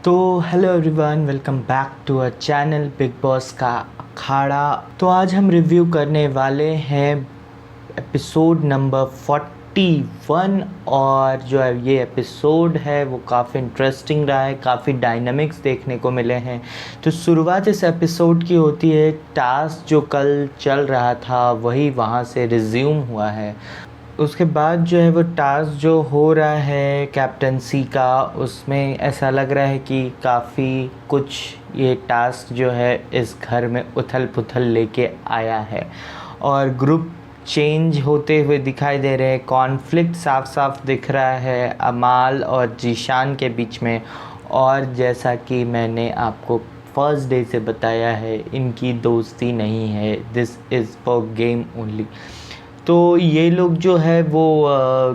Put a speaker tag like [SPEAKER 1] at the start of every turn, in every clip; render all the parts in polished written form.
[SPEAKER 1] तो hello everyone, welcome back to a channel Bigg Boss का अखाड़ा। तो आज हम रिव्यू करने वाले हैं एपिसोड नंबर 41 और जो है ये एपिसोड है वो काफ़ी इंटरेस्टिंग रहा है, काफ़ी डायनामिक्स देखने को मिले हैं। तो शुरुआत इस एपिसोड की होती है, टास्क जो कल चल रहा था वही वहाँ से रिज्यूम हुआ है। उसके बाद जो है वो टास्क जो हो रहा है कैप्टनसी का, उसमें ऐसा लग रहा है कि काफ़ी कुछ ये टास्क जो है इस घर में उथल पुथल लेके आया है और ग्रुप चेंज होते हुए दिखाई दे रहे हैं। कॉन्फ्लिक्ट साफ साफ दिख रहा है अमाल और जीशान के बीच में, और जैसा कि मैंने आपको फर्स्ट डे से बताया है, इनकी दोस्ती नहीं है, this is for game only. तो ये लोग जो है वो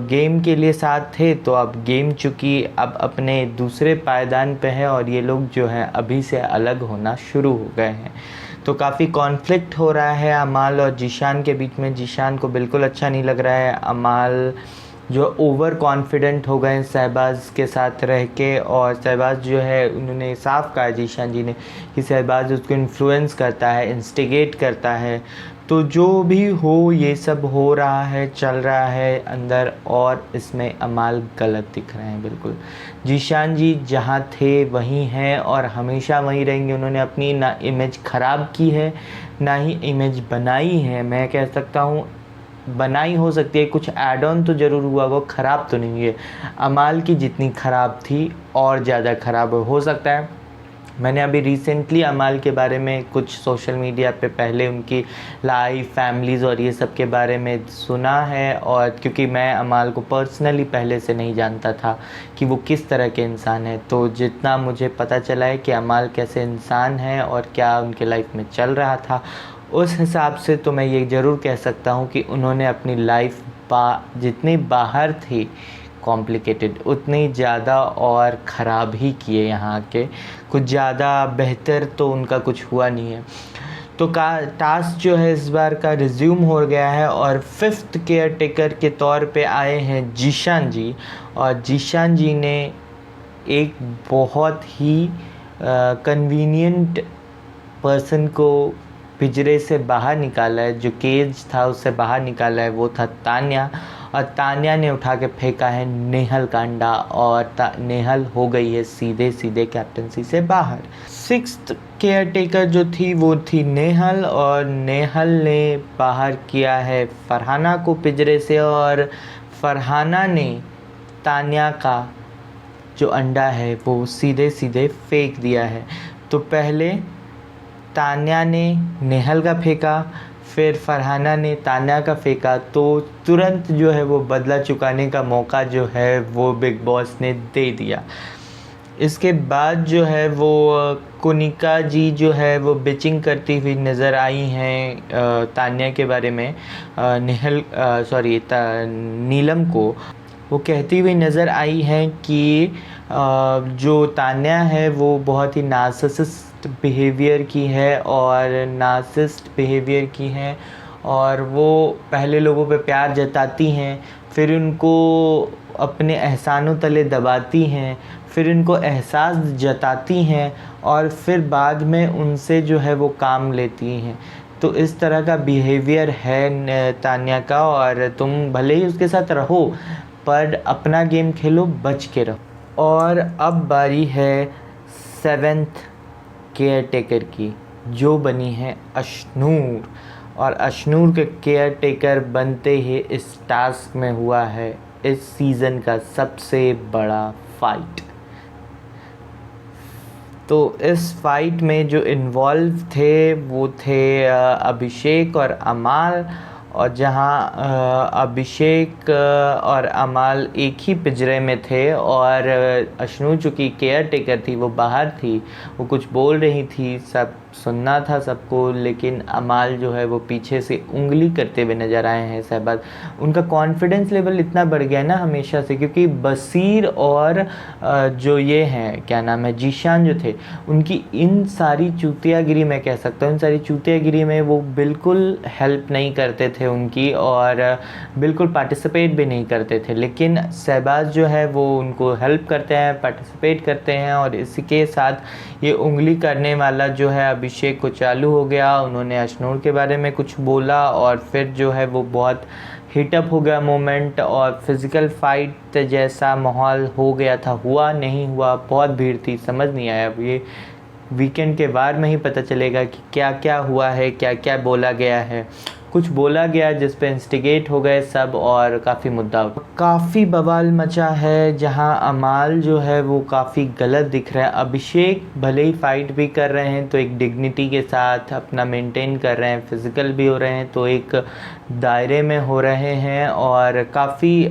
[SPEAKER 1] गेम के लिए साथ थे, तो अब गेम चूँकि अब अपने दूसरे पायदान पे है और ये लोग जो हैं अभी से अलग होना शुरू हो गए हैं। तो काफ़ी कॉन्फ्लिक्ट हो रहा है अमाल और जीशान के बीच में। जीशान को बिल्कुल अच्छा नहीं लग रहा है अमाल जो ओवर कॉन्फिडेंट हो गए शहबाज के साथ रह के, और शहबाज जो है उन्होंने साफ कहा जीशान जी ने कि शहबाज उसको इन्फ्लुएंस करता है, इंस्टिगेट करता है। तो जो भी हो ये सब हो रहा है, चल रहा है अंदर, और इसमें अमाल गलत दिख रहे हैं बिल्कुल। जीशान जी जहाँ थे वहीं हैं और हमेशा वहीं रहेंगे। उन्होंने अपनी ना इमेज ख़राब की है ना ही इमेज बनाई है। मैं कह सकता हूँ बनाई हो सकती है, कुछ ऐड ऑन तो ज़रूर हुआ, वो ख़राब तो नहीं है। अमाल की जितनी ख़राब थी और ज़्यादा ख़राब हो सकता है। मैंने अभी रिसेंटली अमाल के बारे में कुछ सोशल मीडिया पे पहले उनकी लाइफ, फैमिलीज़ और ये सब के बारे में सुना है, और क्योंकि मैं अमाल को पर्सनली पहले से नहीं जानता था कि वो किस तरह के इंसान है, तो जितना मुझे पता चला है कि अमाल कैसे इंसान है और क्या उनके लाइफ में चल रहा था, उस हिसाब से तो मैं ये ज़रूर कह सकता हूँ कि उन्होंने अपनी लाइफ जितनी बाहर थी कॉम्प्लिकेटेड, उतनी ज़्यादा और ख़राब ही किए यहाँ के। कुछ ज़्यादा बेहतर तो उनका कुछ हुआ नहीं है। तो का टास्क जो है इस बार का रिज्यूम हो गया है और 5th केयर टेकर के तौर पे आए हैं जीशान जी। और जीशान जी ने एक बहुत ही कन्वीनियंट पर्सन को पिंजरे से बाहर निकाला है, जो केज था उससे बाहर निकाला है, वो था तान्या। और तान्या ने उठा के फेंका है नेहल का अंडा, और नेहल हो गई है सीधे सीधे कैप्टनसी से बाहर। 6th केयर टेकर जो थी वो थी नेहल, और नेहल ने बाहर किया है फरहाना को पिंजरे से, और फरहाना ने तान्या का जो अंडा है वो सीधे सीधे फेंक दिया है। तो पहले तान्या ने नेहल का फेंका, फिर फरहाना ने तान्या का फेंका, तो तुरंत जो है वो बदला चुकाने का मौका जो है वो बिग बॉस ने दे दिया। इसके बाद जो है वो कोनिका जी जो है वो बिचिंग करती हुई नज़र आई हैं तान्या के बारे में, नीलम को। वो कहती हुई नज़र आई हैं कि जो तान्या है वो बहुत ही नार्सिसिस्ट बिहेवियर की है, और नार्सिसिस्ट बिहेवियर की हैं, और वो पहले लोगों पे प्यार जताती हैं, फिर उनको अपने एहसानों तले दबाती हैं, फिर उनको एहसास जताती हैं, और फिर बाद में उनसे जो है वो काम लेती हैं। तो इस तरह का बिहेवियर है तान्या का, और तुम भले ही उसके साथ रहो पर अपना गेम खेलो, बच के रहो। और अब बारी है 7th केयर टेकर की, जो बनी है अशनूर। और अशनूर के केयर टेकर बनते ही इस टास्क में हुआ है इस सीज़न का सबसे बड़ा फाइट। तो इस फाइट में जो इन्वॉल्व थे वो थे अभिषेक और अमाल, और जहां अभिषेक और अमाल एक ही पिंजरे में थे, और अशनू चूँकि केयर टेकर थी वो बाहर थी, वो कुछ बोल रही थी, सब सुनना था सबको, लेकिन अमाल जो है वो पीछे से उंगली करते हुए नज़र आए हैं शहबाज। उनका कॉन्फिडेंस लेवल इतना बढ़ गया ना हमेशा से, क्योंकि बसीर और जो ये हैं क्या नाम है जीशान जो थे, उनकी इन सारी चूतियागिरी मैं कह सकता हूँ, इन सारी चूतियागिरी में वो बिल्कुल हेल्प नहीं करते थे उनकी, और बिल्कुल पार्टिसिपेट भी नहीं करते थे। लेकिन शहबाज जो है वो उनको हेल्प करते हैं, पार्टिसिपेट करते हैं, और इसी के साथ ये उंगली करने वाला जो है अभिषेक को चालू हो गया। उन्होंने अशनूर के बारे में कुछ बोला, और फिर जो है वो बहुत हीटअप हो गया मोमेंट, और फिज़िकल फाइट जैसा माहौल हो गया था। हुआ नहीं हुआ, बहुत भीड़ थी, समझ नहीं आया। अब ये वीकेंड के बाद में ही पता चलेगा कि क्या क्या हुआ है, क्या क्या बोला गया है। कुछ बोला गया जिस पे इंस्टिगेट हो गए सब, और काफ़ी मुद्दा, काफ़ी बवाल मचा है, जहां अमाल जो है वो काफ़ी गलत दिख रहा है। अभिषेक भले ही फाइट भी कर रहे हैं तो एक डिग्निटी के साथ अपना मेंटेन कर रहे हैं, फिज़िकल भी हो रहे हैं तो एक दायरे में हो रहे हैं, और काफ़ी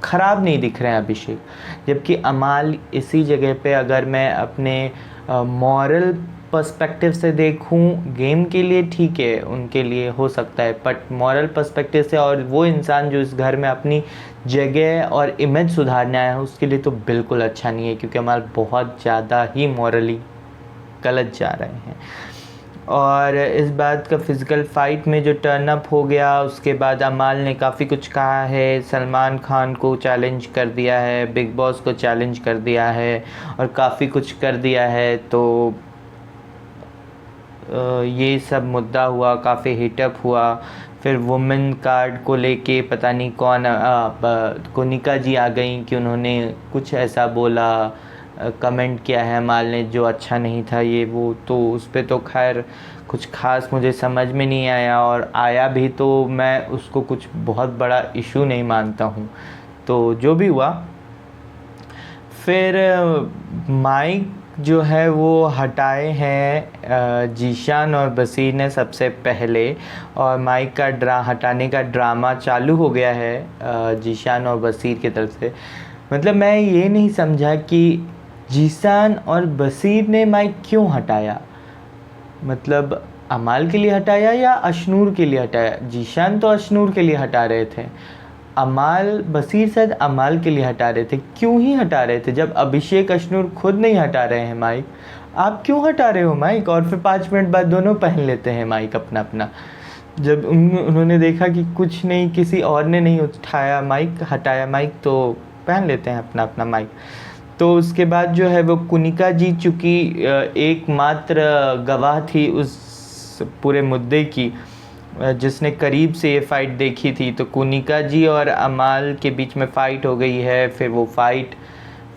[SPEAKER 1] ख़राब नहीं दिख रहे हैं अभिषेक। जबकि अमाल इसी जगह पे, अगर मैं अपने मॉरल पर्सपेक्टिव से देखूं, गेम के लिए ठीक है, उनके लिए हो सकता है, बट मॉरल पर्सपेक्टिव से, और वो इंसान जो इस घर में अपनी जगह और इमेज सुधारने आया है, उसके लिए तो बिल्कुल अच्छा नहीं है, क्योंकि अमाल बहुत ज़्यादा ही मॉरली गलत जा रहे हैं। और इस बात का फ़िज़िकल फ़ाइट में जो टर्न अप हो गया, उसके बाद अमाल ने काफ़ी कुछ कहा है, सलमान खान को चैलेंज कर दिया है, बिग बॉस को चैलेंज कर दिया है, और काफ़ी कुछ कर दिया है। तो ये सब मुद्दा हुआ, काफ़ी हीटअप हुआ। फिर वुमेन कार्ड को लेके पता नहीं कौन कोनिका जी आ गई कि उन्होंने कुछ ऐसा बोला, कमेंट किया है अमाल ने जो अच्छा नहीं था, ये वो। तो उस पर तो खैर कुछ ख़ास मुझे समझ में नहीं आया, और आया भी तो मैं उसको कुछ बहुत बड़ा इशू नहीं मानता हूँ। तो जो भी हुआ, फिर माइक जो है वो हटाए हैं जीशान और बसीर ने सबसे पहले, और माइक का हटाने का ड्रामा चालू हो गया है जीशान और बसीर की तरफ से। मतलब मैं ये नहीं समझा कि जीशान और बसीर ने माइक क्यों हटाया, मतलब अमाल के लिए हटाया या अशनूर के लिए हटाया? जीशान तो अशनूर के लिए हटा रहे थे, बसीर शायद अमाल के लिए हटा रहे थे। क्यों ही हटा रहे थे जब अभिषेक अशनूर खुद नहीं हटा रहे हैं माइक? आप क्यों हटा रहे हो माइक? और फिर 5 मिनट बाद दोनों पहन लेते हैं माइक अपना अपना। जब उन्होंने देखा कि कुछ नहीं, किसी और ने नहीं उठाया माइक, हटाया माइक, तो पहन लेते हैं अपना अपना माइक। तो उसके बाद जो है वो कुनिका जी, चूँकि एकमात्र गवाह थी उस पूरे मुद्दे की, जिसने करीब से ये फ़ाइट देखी थी, तो कुनिका जी और अमाल के बीच में फ़ाइट हो गई है। फिर वो फ़ाइट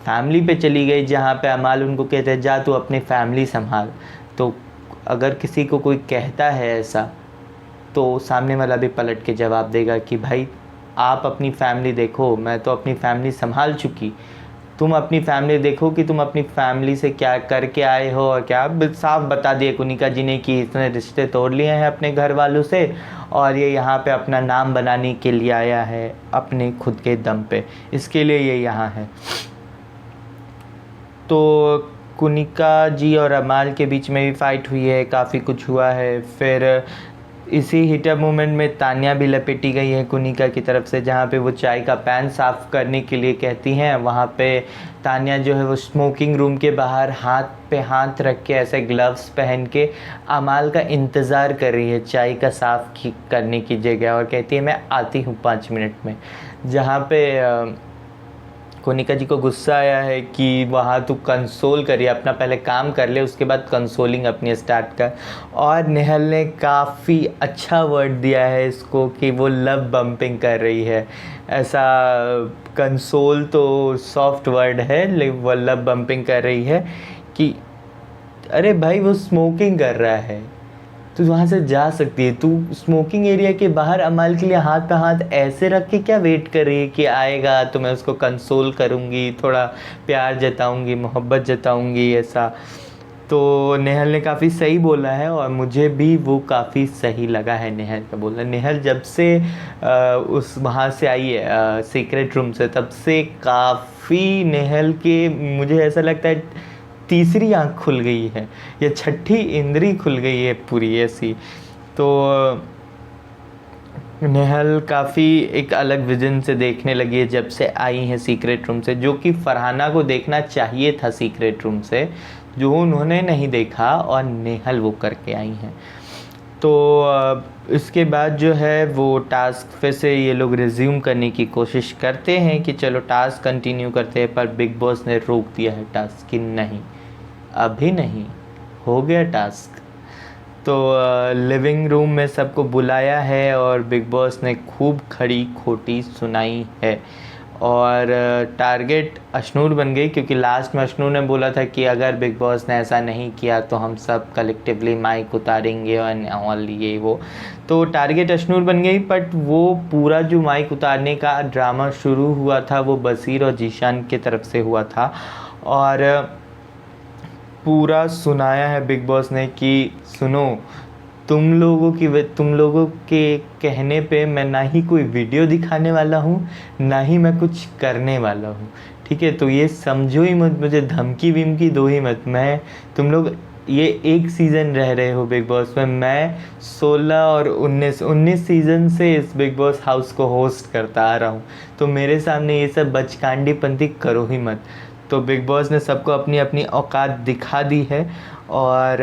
[SPEAKER 1] फैमिली पे चली गई, जहाँ पे अमाल उनको कहते हैं जा तू अपनी फैमिली संभाल। तो अगर किसी को कोई कहता है ऐसा, तो सामने वाला भी पलट के जवाब देगा कि भाई आप अपनी फैमिली देखो, मैं तो अपनी फैमिली संभाल चुकी, तुम अपनी फैमिली देखो कि तुम अपनी फैमिली से क्या करके आए हो। और क्या साफ बता दिए कुनिका जी ने कि इसने रिश्ते तोड़ लिए हैं अपने घर वालों से, और ये यहाँ पे अपना नाम बनाने के लिए आया है अपने खुद के दम पे, इसके लिए ये यहाँ है। तो कुनिका जी और अमाल के बीच में भी फ़ाइट हुई है, काफ़ी कुछ हुआ है। फिर इसी हीटअप मोमेंट में तान्या भी लपेटी गई है कुनिका की तरफ से, जहाँ पे वो चाय का पैन साफ़ करने के लिए कहती हैं। वहाँ पे तान्या जो है वो स्मोकिंग रूम के बाहर हाथ पे हाथ रख के, ऐसे ग्लव्स पहन के अमाल का इंतज़ार कर रही है चाय का साफ़ करने की जगह, और कहती है मैं आती हूँ 5 मिनट में। जहाँ पे कोनिका जी को गुस्सा आया है कि वहाँ तू कंसोल करिए, अपना पहले काम कर ले, उसके बाद कंसोलिंग अपनी स्टार्ट कर। और नेहल ने काफ़ी अच्छा वर्ड दिया है इसको कि वो लव बम्पिंग कर रही है। ऐसा कंसोल तो सॉफ्ट वर्ड है, लेकिन वो लव बम्पिंग कर रही है कि अरे भाई वो स्मोकिंग कर रहा है, तू वहाँ से जा सकती है। तू स्मोकिंग एरिया के बाहर अमाल के लिए हाथ पे हाथ ऐसे रख के क्या वेट कर रही है कि आएगा तो मैं उसको कंसोल करूँगी, थोड़ा प्यार जताऊँगी, मोहब्बत जताऊँगी, ऐसा। तो नेहल ने काफ़ी सही बोला है, और मुझे भी वो काफ़ी सही लगा है नेहल का बोलना। नेहल जब से उस वहाँ से आई है सीक्रेट रूम से, तब से काफ़ी नेहल के, मुझे ऐसा लगता है तीसरी आँख खुल गई है या छठी इंद्री खुल गई है पूरी ऐसी। तो नेहल काफ़ी एक अलग विजन से देखने लगी है जब से आई है सीक्रेट रूम से, जो कि फरहाना को देखना चाहिए था सीक्रेट रूम से, जो उन्होंने नहीं देखा और नेहल वो करके आई हैं। तो इसके बाद जो है वो टास्क फिर से ये लोग रिज्यूम करने की कोशिश करते हैं कि चलो टास्क कंटिन्यू करते हैं, पर बिग बॉस ने रोक दिया है टास्क कि नहीं, अभी नहीं, हो गया टास्क। तो लिविंग रूम में सबको बुलाया है और बिग बॉस ने खूब खड़ी खोटी सुनाई है और टारगेट अशनूर बन गई, क्योंकि लास्ट में अशनूर ने बोला था कि अगर बिग बॉस ने ऐसा नहीं किया तो हम सब कलेक्टिवली माइक उतारेंगे और ये वो। तो टारगेट अशनूर बन गई, बट वो पूरा जो माइक उतारने का ड्रामा शुरू हुआ था वो बसीर और जीशान की तरफ से हुआ था और पूरा सुनाया है बिग बॉस ने कि सुनो, तुम लोगों के कहने पे मैं ना ही कोई वीडियो दिखाने वाला हूँ, ना ही मैं कुछ करने वाला हूँ, ठीक है। तो ये समझो ही मत, मुझे धमकी विमकी दो ही मत। मैं तुम लोग ये एक सीज़न रह रहे हो बिग बॉस में, मैं 16 और 19 सीज़न से इस बिग बॉस हाउस को होस्ट करता आ रहा हूँ, तो मेरे सामने ये सब बचकांडीपंती करो ही मत। तो बिग बॉस ने सबको अपनी अपनी औकात दिखा दी है और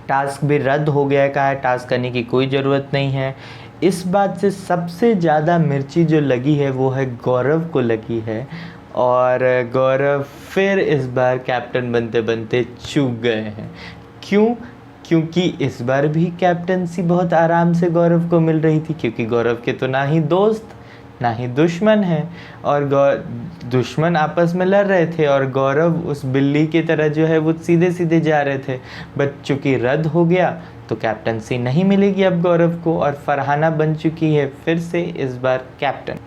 [SPEAKER 1] टास्क भी रद्द हो गया है, कहा है टास्क करने की कोई ज़रूरत नहीं है। इस बात से सबसे ज़्यादा मिर्ची जो लगी है वो है गौरव को लगी है और गौरव फिर इस बार कैप्टन बनते बनते चूक गए हैं। क्यों? क्योंकि इस बार भी कैप्टनसी बहुत आराम से गौरव को मिल रही थी, क्योंकि गौरव के तो ना ही दोस्त ना ही दुश्मन है और दुश्मन आपस में लड़ रहे थे और गौरव उस बिल्ली की तरह जो है वो सीधे सीधे जा रहे थे। बट चूँकि रद्द हो गया तो कैप्टनसी नहीं मिलेगी अब गौरव को और फरहाना बन चुकी है फिर से इस बार कैप्टन।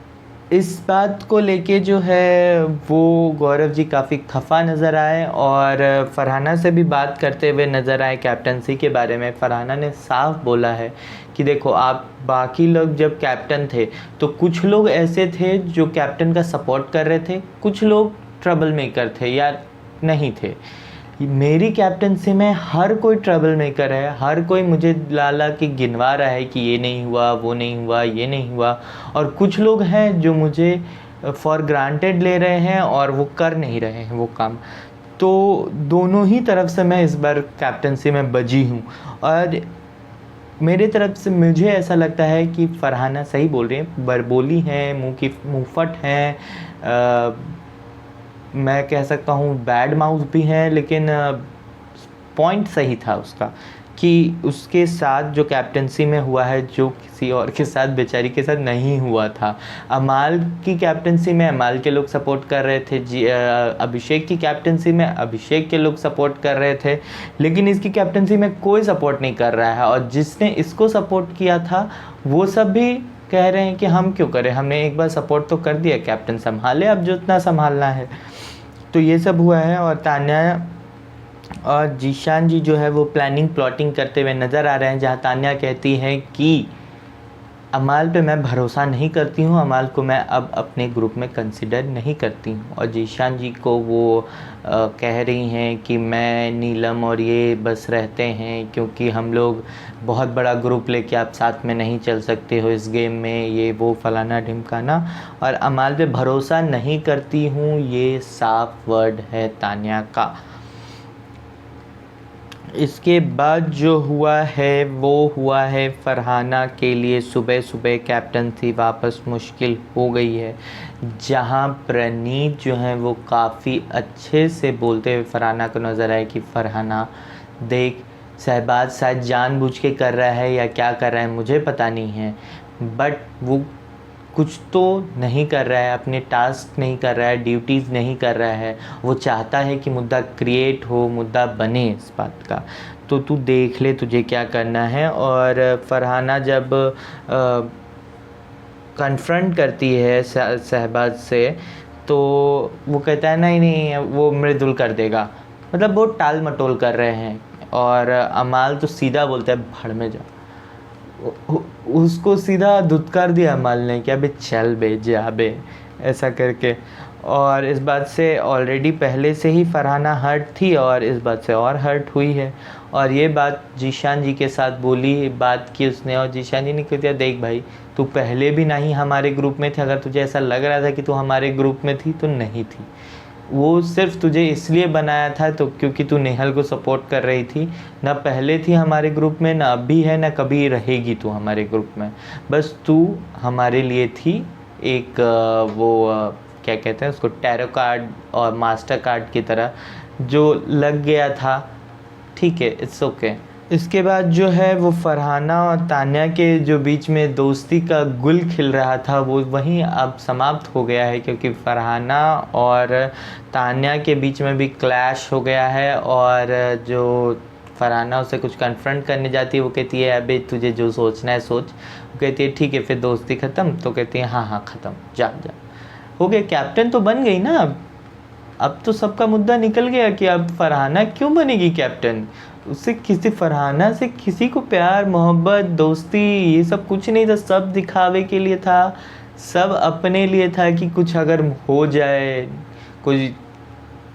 [SPEAKER 1] इस बात को लेके जो है वो गौरव जी काफ़ी खफा नज़र आए और फरहाना से भी बात करते हुए नज़र आए कैप्टनसी के बारे में। फरहाना ने साफ बोला है कि देखो, आप बाकी लोग जब कैप्टन थे तो कुछ लोग ऐसे थे जो कैप्टन का सपोर्ट कर रहे थे, कुछ लोग ट्रबल मेकर थे या नहीं थे। मेरी कैप्टनसी में हर कोई ट्रबल मेकर है, हर कोई मुझे ला के गिनवा रहा है कि ये नहीं हुआ, वो नहीं हुआ, ये नहीं हुआ, और कुछ लोग हैं जो मुझे फॉर ग्रांटेड ले रहे हैं और वो कर नहीं रहे हैं वो काम। तो दोनों ही तरफ से मैं इस बार कैप्टनसी में बजी हूँ और मेरे तरफ से मुझे ऐसा लगता है कि फरहाना सही बोल रही है, बरबोली हैं, मुँहफट हैं, मैं कह सकता हूँ बैड माउथ भी हैं, लेकिन पॉइंट सही था उसका कि उसके साथ जो कैप्टनसी में हुआ है जो किसी और के साथ बेचारी के साथ नहीं हुआ था। अमाल की कैप्टनसी में अमाल के लोग सपोर्ट कर रहे थे, अभिषेक की कैप्टनसी में अभिषेक के लोग सपोर्ट कर रहे थे, लेकिन इसकी कैप्टनसी में कोई सपोर्ट नहीं कर रहा है और जिसने इसको सपोर्ट किया था वो सब भी कह रहे हैं कि हम क्यों करें, हमने एक बार सपोर्ट तो कर दिया, कैप्टन संभाले अब जितना संभालना है। तो ये सब हुआ है और तान्या और जीशान जी जो है वो प्लाटिंग करते हुए नज़र आ रहे हैं, जहाँ तान्या कहती है कि अमाल पे मैं भरोसा नहीं करती हूँ, अमाल को मैं अब अपने ग्रुप में कंसिडर नहीं करती हूँ। और जीशान जी को वो कह रही हैं कि मैं नीलम और ये बस रहते हैं क्योंकि हम लोग बहुत बड़ा ग्रुप लेके आप साथ में नहीं चल सकते हो इस गेम में, ये वो फलाना ढिमकाना, और अमाल पे भरोसा नहीं करती हूँ, ये साफ वर्ड है तान्या का। इसके बाद जो हुआ है वो हुआ है फरहाना के लिए सुबह सुबह कैप्टनसी वापस मुश्किल हो गई है, जहां प्रणीत जो है वो काफ़ी अच्छे से बोलते हुए फरहाना को नज़र आए कि फरहाना देख, शहबाज शायद जानबूझ के कर रहा है या क्या कर रहा है मुझे पता नहीं है, बट वो कुछ तो नहीं कर रहा है, अपने टास्क नहीं कर रहा है, ड्यूटीज़ नहीं कर रहा है, वो चाहता है कि मुद्दा क्रिएट हो, मुद्दा बने इस बात का, तो तू देख ले तुझे क्या करना है। और फरहाना जब कन्फ्रंट करती है शहबाज से तो वो कहता है नहीं नहीं वो मृदुल कर देगा, मतलब वो टाल मटोल कर रहे हैं। और अमाल तो सीधा बोलता है भाड़ में जा, उसको सीधा धुतकार दिया अमाल ने कि अबे चल बे जा बे, ऐसा करके। और इस बात से ऑलरेडी पहले से ही फरहाना हर्ट थी और इस बात से और हर्ट हुई है। और ये बात जीशान जी के साथ बोली, बात की उसने, और जीशान जी ने कह दिया देख भाई, तू पहले भी नहीं हमारे ग्रुप में थे, अगर तुझे ऐसा लग रहा था कि तू हमारे ग्रुप में थी तो नहीं थी। वो सिर्फ तुझे इसलिए बनाया था तो क्योंकि तू नेहल को सपोर्ट कर रही थी, ना पहले थी हमारे ग्रुप में, ना अभी है, ना कभी रहेगी तू हमारे ग्रुप में। बस तू हमारे लिए थी एक क्या कहते हैं उसको, टैरो कार्ड और मास्टर कार्ड की तरह जो लग गया था। ठीक है, इट्स ओके। इसके बाद जो है वो फरहाना और तान्या के जो बीच में दोस्ती का गुल खिल रहा था वो वहीं अब समाप्त हो गया है, क्योंकि फरहाना और तान्या के बीच में भी क्लैश हो गया है। और जो फरहाना उसे कुछ कन्फ्रंट करने जाती है वो कहती है अबे तुझे जो सोचना है सोच। वो कहती है ठीक है फिर दोस्ती ख़त्म, तो कहती है हाँ हाँ ख़त्म, जा जा, हो गया, कैप्टन तो बन गई ना। अब तो सबका मुद्दा निकल गया कि अब फरहाना क्यों बनेगी कैप्टन। उससे किसी, फरहाना से किसी को प्यार मोहब्बत दोस्ती ये सब कुछ नहीं था, सब दिखावे के लिए था, सब अपने लिए था कि कुछ अगर हो जाए, कुछ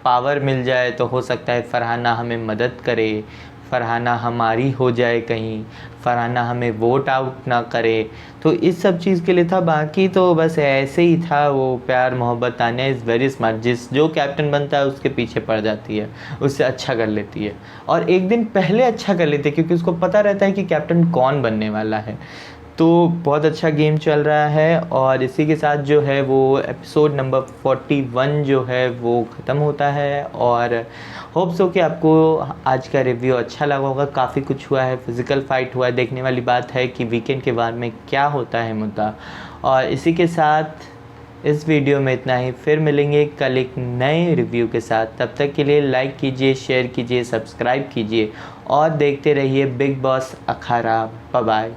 [SPEAKER 1] पावर मिल जाए तो हो सकता है फरहाना हमें मदद करे, फरहाना हमारी हो जाए कहीं, फरहाना हमें वोट आउट ना करे। तो इस सब चीज़ के लिए था, बाकी तो बस ऐसे ही था। वो प्यार मोहब्बत, तान्या इज़ वेरी स्मार्ट, जो कैप्टन बनता है उसके पीछे पड़ जाती है, उससे अच्छा कर लेती है, और एक दिन पहले अच्छा कर लेती है क्योंकि उसको पता रहता है कि कैप्टन कौन बनने वाला है। तो बहुत अच्छा गेम चल रहा है। और इसी के साथ जो है वो एपिसोड नंबर 41 जो है वो ख़त्म होता है। और होप सो कि आपको आज का रिव्यू अच्छा लगा होगा। काफ़ी कुछ हुआ है, फिज़िकल फाइट हुआ है, देखने वाली बात है कि वीकेंड के बाद में क्या होता है मुद्दा। और इसी के साथ इस वीडियो में इतना ही, फिर मिलेंगे कल एक नए रिव्यू के साथ। तब तक के लिए लाइक कीजिए, शेयर कीजिए, सब्सक्राइब कीजिए और देखते रहिए बिग बॉस अखाड़ा। Bye bye.